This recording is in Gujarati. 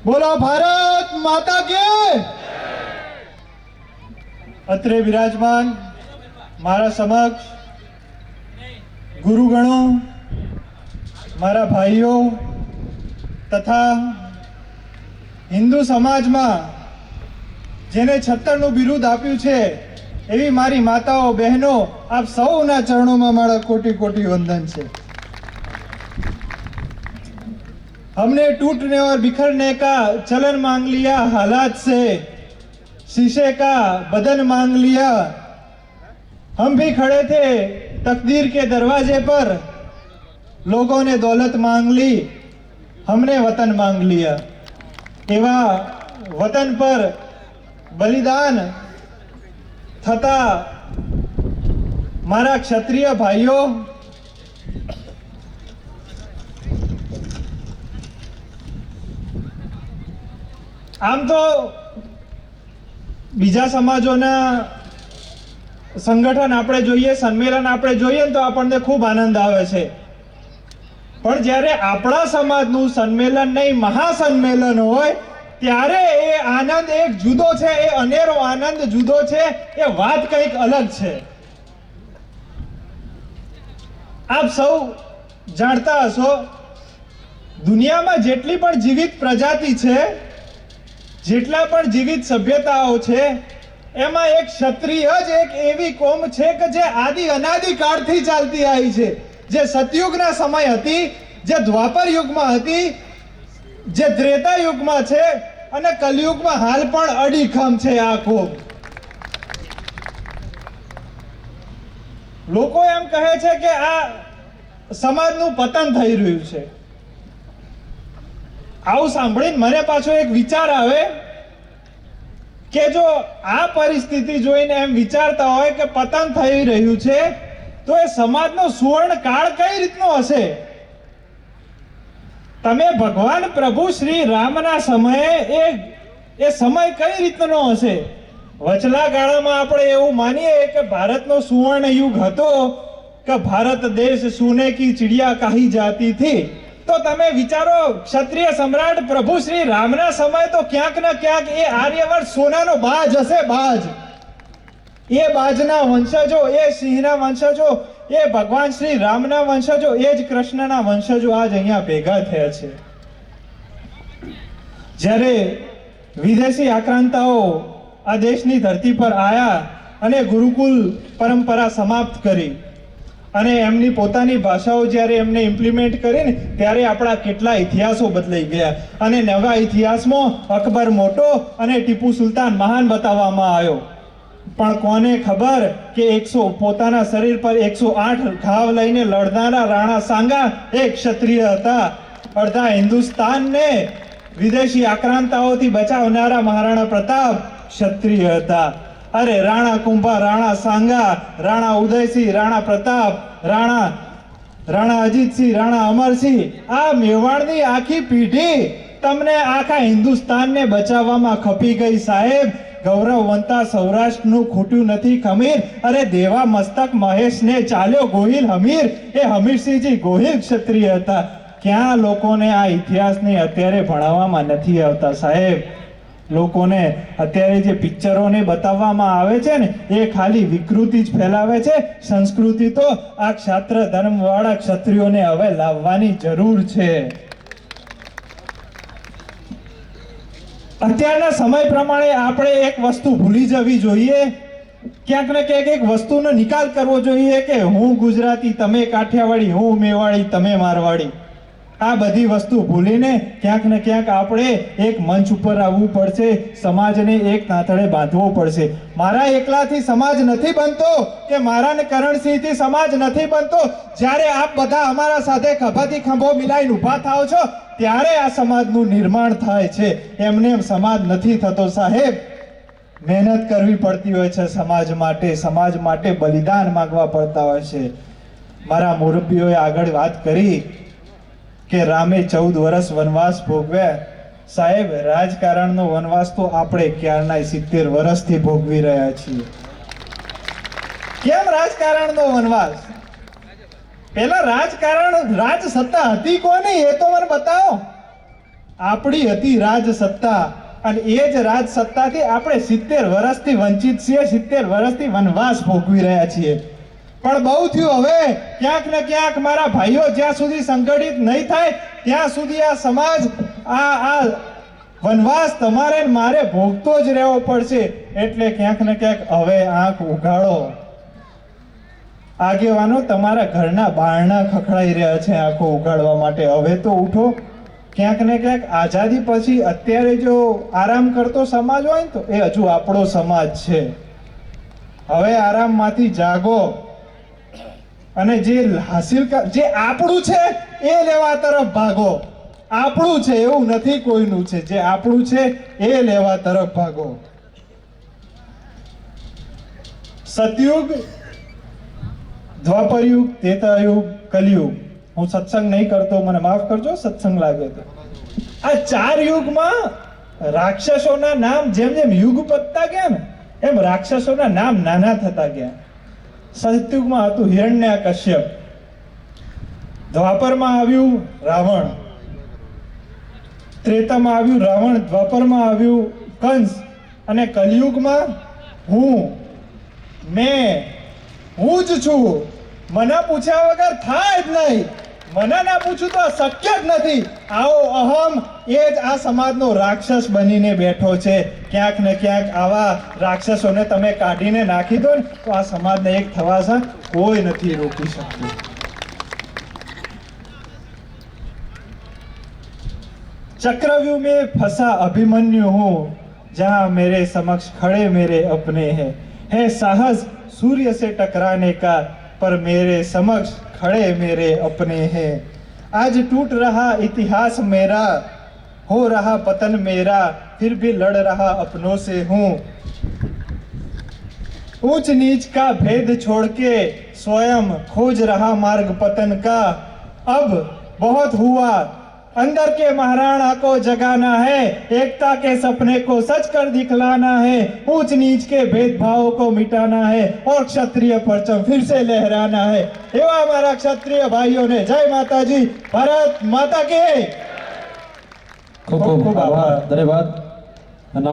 બોલો ભારત માતા કે અત્રે વિરાજમાન મારા સમક્ષ ગુરુગણો, મારા ભાઈઓ તથા હિન્દુ સમાજમાં જેને છત્તરનું બિરુદ આપ્યું છે એવી મારી માતાઓ, બહેનો, આપ સૌના ચરણોમાં મારા કોટી કોટી વંદન છે। हमने टूटने और बिखरने का चलन मांग लिया हालात से, शीशे का बदन मांग लिया। हम भी खड़े थे तकदीर के दरवाजे पर, लोगों ने दौलत मांग ली, हमने वतन मांग लिया। एवा वतन पर बलिदान थता मारा क्षत्रिय भाइयों, આમ તો બીજા સમાજોના સંગઠન આપણે જોઈએ, સંમેલન આપણે જોઈએ તો આપણને ખૂબ આનંદ આવે છે, પણ જ્યારે આપણા સમાજનું સંમેલન નહીં મહાસંમેલન હોય ત્યારે એ આનંદ એક જુદો છે, એ અનેરો આનંદ જુદો છે, એ વાત કંઈક અલગ છે। આપ સૌ જાણતા હશો, દુનિયામાં જેટલી પણ જીવિત પ્રજાતિ છે, જેટલા પણ જીવિત સભ્યતાઓ છે, એમાં એક ક્ષત્રિય જ એક એવી કોમ છે કે જે આદિ અનાદિ કાળથી ચાલતી આવી છે, જે સતયુગના સમય હતી, જે દ્વાપર યુગમાં હતી, જે ત્રેતા યુગમાં છે અને કલયુગમાં હાલ પણ અડીખમ છે આ કોમ। લોકો એમ કહે છે કે આ સમાજનું પતન થઈ રહ્યું છે। આવું સાંભળીને મને પાછો એક વિચાર આવે કે જો આ પરિસ્થિતિ જોઈને એમ વિચારતા હોય કે પતન થઈ રહ્યું છે તો એ સમાજનો સુવર્ણ કાળ કઈ રીતનો હશે? તમે ભગવાન પ્રભુ શ્રી રામના સમયે એ સમય કઈ રીતનો હશે? વચલા ગાળામાં આપણે એવું માનીએ કે ભારતનો સુવર્ણ યુગ હતો કે ભારત દેશ સોને કી ચિડિયા કહી જાતી થી, તો તમે વિચારો ક્ષત્રિય સમ્રાટ પ્રભુ શ્રી રામના સમય તો ક્યાંક ને ક્યાંક એ આર્યવર્ત સોનાનો બાજ હશે, બાજ। એ બાજના વંશજો, એ સિંહના વંશજો, એ ભગવાન શ્રી રામના વંશજો, એ જ કૃષ્ણના વંશજો આજ અહીંયા ભેગા થયા છે। જ્યારે વિદેશી આક્રાંતાઓ આ દેશની ધરતી પર આયા અને ગુરુકુલ પરંપરા સમાપ્ત કરી અને એમની પોતાની ભાષાઓ જ્યારે એમને ઇમ્પ્લિમેન્ટ કરીને ત્યારે આપણા કેટલા ઇતિહાસો બદલાઈ ગયા અને નવા ઇતિહાસમાં અકબર મોટો અને ટીપુ સુલતાન મહાન બતાવવામાં આવ્યો। પણ કોને ખબર કે પોતાના શરીર પર 108 ઘાવ લઈને લડનારા રાણા સાંગા એક ક્ષત્રિય હતા। અડધા હિન્દુસ્તાનને વિદેશી આક્રાંતાઓથી બચાવનારા મહારાણા પ્રતાપ ક્ષત્રિય હતા। અરે રાણા કુંભા, રાણા સાંગા, રાણા ઉદયસિંહ, રાણા પ્રતાપ, રાણા અજીતસિંહ, રાણા અમરસિંહ, આ મેવાડની આખી પેઢી તમને આખા હિન્દુસ્તાનને બચાવવામાં ખપી ગઈ સાહેબ। ગૌરવવંતા સૌરાષ્ટ્રનું ખૂટ્યું નથી ખમીર, અરે દેવા મસ્તક મહેશને ચાલ્યો ગોહિલ હમીર, એ હમીરસિંહજી ગોહિલ ક્ષત્રિય હતા। ક્યાં લોકોને આ ઇતિહાસને અત્યારે ભણાવવામાં નથી આવતા સાહેબ। લોકોને અત્યારે જે પિક્ચરોને બતાવવામાં આવે છે ને એ ખાલી વિકૃતિ જ ફેલાવે છે। સંસ્કૃતિ તો આ ક્ષાત્ર ધર્મવાળા ક્ષત્રિયોને હવે લાવવાની જરૂર છે। અત્યારના સમય પ્રમાણે આપણે એક વસ્તુ ભૂલી જવી જોઈએ, ક્યાંક ને ક્યાંક એક વસ્તુનો નિકાલ કરવો જોઈએ કે હું ગુજરાતી, તમે કાઠિયાવાડી, હું મેવાડી, તમે મારવાડી। આ બધી વસ્તુ ભૂલીને ક્યાંક ને ક્યાંક આપણે એક મંચ ઉપર આવવું પડશે, સમાજને એક તાંતડે બાંધવો પડશે। મારા એકલાથી સમાજ નથી બનતો કે મારા ને કરણસિંહથી સમાજ નથી બનતો। જ્યારે આપ બધા અમારા સાથે ખભાથી ખંભો મિલાઈને ઊભા થાઓ છો ત્યારે આ સમાજનું નિર્માણ થાય છે, એમને એમ સમાજ નથી થતો સાહેબ। મહેનત કરવી પડતી હોય છે સમાજ માટે બલિદાન માંગવા પડતા હોય છે। મારા મુરબ્બીઓએ આગળ વાત કરી કે રામે 14 વર્ષ વનવાસ ભોગવ્યા। સાહેબ રાજકારણનો વનવાસ તો આપણે ક્યારના 70 વર્ષથી ભોગવી રહ્યા છીએ। કેમ રાજકારણનો વનવાસ? પહેલા રાજકારણ રાજ સત્તા હતી કોની એ તો મને બતાવો। આપણી હતી રાજ સત્તા અને એ જ રાજ સત્તાથી આપણે 70 વર્ષથી વંચિત છીએ, 70 વર્ષથી વનવાસ ભોગવી રહ્યા છીએ. પણ બહુ થયું. હવે ક્યાંક ને ક્યાંક મારા ભાઈઓ જ્યાં સુધી સંગઠિત નહીં થાય ત્યાં સુધી આ સમાજ આ વનવાસ તમારે ને મારે ભોગતો જ રહેવો પડશે. એટલે ક્યાંક ને ક્યાંક હવે આંખ ઉઘાડો. આગેવાનો તમારા ઘરના બારણા ખખડાઈ રહ્યા છે આંખો ઉઘાડવા માટે. હવે તો ઉઠો. ક્યાંક ને ક્યાંક આઝાદી પછી અત્યારે જો આરામ કરતો સમાજ હોય ને તો એ હજુ આપણો સમાજ છે. હવે આરામમાંથી જાગો અને જે જે આપણું છે એ લેવા તરફ ભાગો. આપણું છે એવું નથી કોઈનું છે, જે આપણું છે એ લેવા તરફ ભાગો. સતયુગ, દ્વાપરયુગ, ત્રેતાયુગ, કલયુગ. હું સત્સંગ નહીં કરતો, મને માફ કરજો સત્સંગ લાગે તો. આ 4 યુગમાં રાક્ષસોના નામ જેમ જેમ યુગ પતતા ગયા ને એમ રાક્ષસોના નામ નાના થતા ગયા. સતયુગમાં હતું હિરણ્યકશ્યપ, દ્વાપરમાં આવ્યું રાવણ, ત્રેતામાં આવ્યું રાવણ, દ્વાપરમાં આવ્યું કંસ અને કલયુગમાં હું જ છું. મને પૂછ્યા વગર થાય જ નહીં. મને ના પૂછું તો શક્ય જ નથી. આવો અહમ એ જ આ સમાજનો રાક્ષસ બનીને બેઠો છે. ક્યાંક ને ક્યાંક આવા રાક્ષસોને તમે કાઢીને નાખી દો ને તો આ સમાજને એક થવાથી કોઈ નથી રોકી શકતું. चक्रव्यूह में फंसा अभिमन्यु हूँ, जहाँ मेरे समक्ष खड़े मेरे अपने हैं. है साहस सूर्य से टकराने का, पर मेरे समक्ष खड़े मेरे अपने हैं. आज टूट रहा इतिहास मेरा, हो रहा पतन मेरा, फिर भी लड़ रहा अपनों से हूँ. ऊंच नीच का भेद छोड़ के स्वयं खोज रहा मार्ग पतन का. अब बहुत हुआ, अंदर के महाराणा को जगाना है, एकता के सपने को सच कर दिखलाना है. ऊंच नीच के भेदभाव को मिटाना है और क्षत्रिय परचम फिर से लहराना है. एवा हमारा क्षत्रिय भाइयों ने जय माता जी, भारत माता के खूब खूब आभार. धन्यवाद.